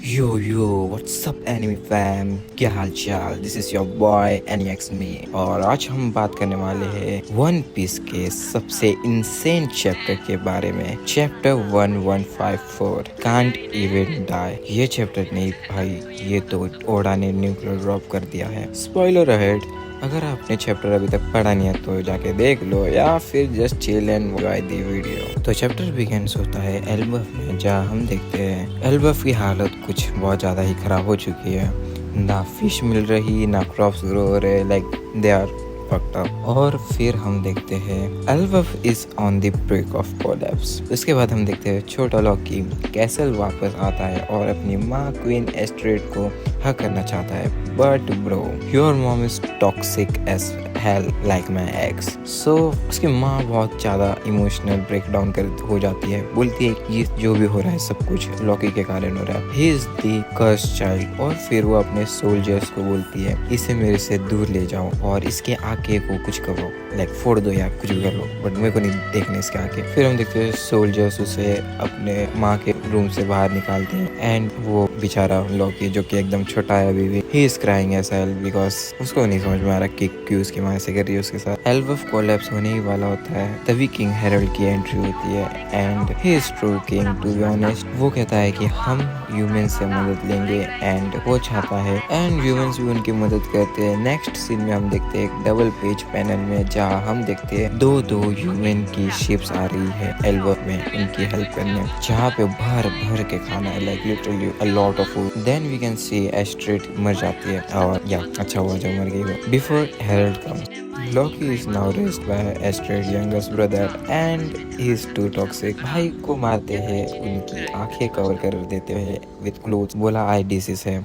यो WhatsApp enemy fam, क्या हाल चाल। This is your boy एनिएक्स मी और आज हम बात करने वाले हैं वन पीस के सबसे इंसेन चैप्टर के बारे में। Chapter 1154 can't even die. ये चैप्टर नहीं भाई, ये तो ओडा ने न्यूक्लियर ड्रॉप कर दिया है। स्पॉइलर अहेड, अगर आपने चैप्टर अभी तक पढ़ा नहीं है तो जाके देख लो या फिर just chill and enjoy the video. तो चैप्टर बिगिंस होता है एल्बफ में, जहाँ हम देखते हैं एल्बफ की हालत कुछ बहुत ज़्यादा ही खराब हो चुकी है। ना फिश मिल रही, ना क्रॉप्स ग्रो हो रहे, like they are fucked up. और फिर हम देखते हैं Elbaf is on the brink of collapse. उसके बाद हम देखते हैं छोटा लॉकी कैसल वापस आता है और अपनी माँ क्वीन एस्ट्रेड को हक करना चाहता है। But bro, your mom is toxic as hell like my ex. So उसकी माँ बहुत ज़्यादा इमोशनल ब्रेकडाउन कर हो जाती है। बोलती है कि जो भी हो रहा है सब कुछ लॉकी के कारण हो रहा है, he is the cursed child. और फिर वो अपने सोल्जर्स को बोलती है इसे मेरे से दूर ले जाओ और इसके आगे को कुछ करो, लाइक फोड़ दो या कुछ भी कर लो, बट मेरे को नहीं देखने इसके आगे। फिर हम देखते हैं सोल्जर्स उसे अपने माँ के रूम से बाहर निकालते हैं एंड वो बेचारा लॉकी जो कि एकदम छोटा है अभी भी, he is crying as hell because उसको नहीं समझ में आ रहा कि क्यों उसकी माँ ऐसे कर रही है उसके साथ। एल्बफ कोलैप्स होने ही वाला होता है तभी किंग हेरल्ड की एंट्री होती है and he is true king to be honest. वो कहता है कि हम ह्यूमन से मदद लेंगे एंड वो चाहता है एंड ह्यूमंस भी उनकी मदद करते हैं। नेक्स्ट सीन में हम देखते हैं एक डबल पेज पैनल में जहाँ हम देखते हैं दो ह्यूमन की शिप्स आ रही है एल्बफ में उनकी हेल्प करने, जहाँ पे भर भर के खाना है, like literally a lot of food. Then we can see Estrid मर जाती है और या अच्छा हुआ जो मर गई वो। Before Harald comes, Loki is now raised by Astrid's youngest brother and he is too toxic। भाई को मारते हैं, उनकी आंखें कवर कर देते हैं with clothes, बोला आई डिसीज है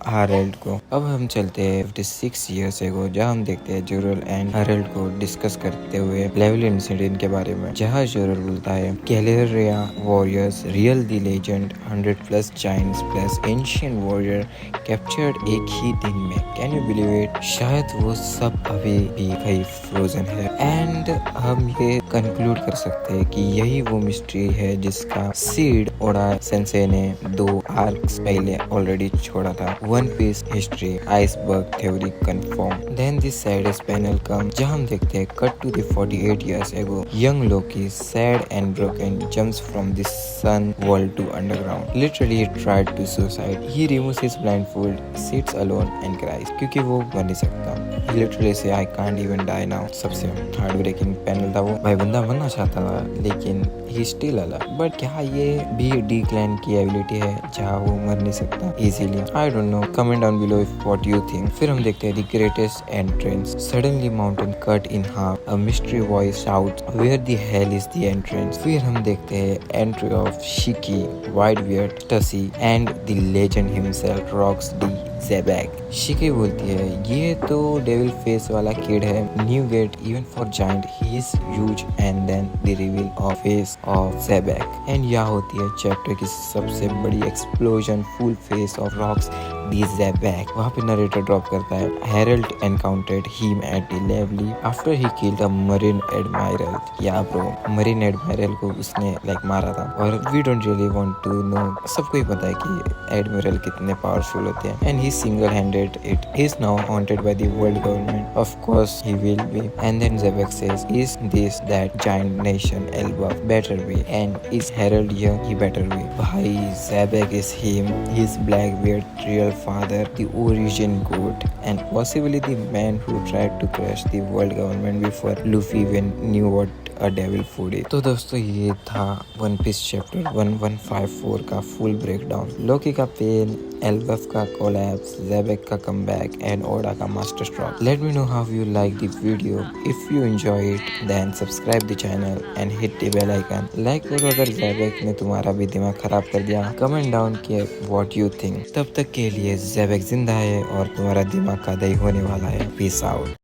हारेल्ड को। अब हम चलते हैं 56 years ago, जहाँ हम देखते हैं जोरल एंड हारेल्ड को डिस्कस करते हुए लेवल इंसिडेंट के बारे में, जहाँ जोरल बोलता है कैलेरिया warriors real the legend 100+ giants plus ancient warrior captured एक ही दिन में। Can you believe it? शायद वो सब अभी भी भाई फ्रोजन है एंड हम ये कंक्लूड कर सकते हैं कि यही वो मिस्ट्री है जिसका सीड ओडा सेंसे ने 2 आर्क्स पहले ऑलरेडी छोड़ा था। One Piece history iceberg theory confirm. Then this saddest panel come, जहां हम देखते हैं cut to the 48 years ago, young Loki sad and broken jumps from the sun world to underground. Literally he tried to suicide. He removes his blindfold, sits alone and cries क्योंकि वो मर नहीं सकता। He literally say I can't even die now। सबसे hard breaking panel था वो। भाई बंदा मरना चाहता था लेकिन he still alive। बट क्या ये भी डी क्लैन की एबिलिटी है जहाँ वो मर नहीं सकता easily? I don't know, comment down below if what you think. फिर हम देखते हैं the greatest entrance. Suddenly mountain cut in half, a mystery voice shout where the hell is the entrance. फिर हम देखते हैं entry of Shiki Whitebeard टसी and the legend himself Rocks D Xebec. Shiki बोलती है ये तो devil face वाला किड है, Newgate even for giant, he is huge. And then the reveal of face of Xebec and यह होती है चैप्टर की सबसे बड़ी explosion, full face of Rocks D Xebec. वहाँ पे नरेटर ड्रॉप करता है Harald encountered him at the Levely after he killed a marine admiral. Yeah bro, marine admiral को उसने लाइक मारा था और we don't really want to know. सबको ही पता है कि एडमिरल कितने पावरफुल होते हैं and he single-handed it. He is now haunted by the world government. Of course he will be. And then Zebek says, is this that giant nation Elbaf better be? And is Herald here? He better be. Bhai, Zebek is him. His Blackbeard real father, the origin goat, and possibly the man who tried to crush the world government before Luffy even knew what a devil food is। तो दोस्तों ये था One piece chapter 1154 का full breakdown. लोकी का pen, एल्बफ का collapse, Xebec का comeback and Oda का master stroke. Let me know how you like the video. If you enjoy it then subscribe the channel and hit the bell icon. Like करो अगर ज़ेबैक ने तुम्हारा भी दिमाग खराब कर दिया। कमेंट डाउन किए व्हाट यू थिंक। तब तक के लिए ज़ेबैक जिंदा है और तुम्हारा दिमाग का दही होने वाला है। Peace out.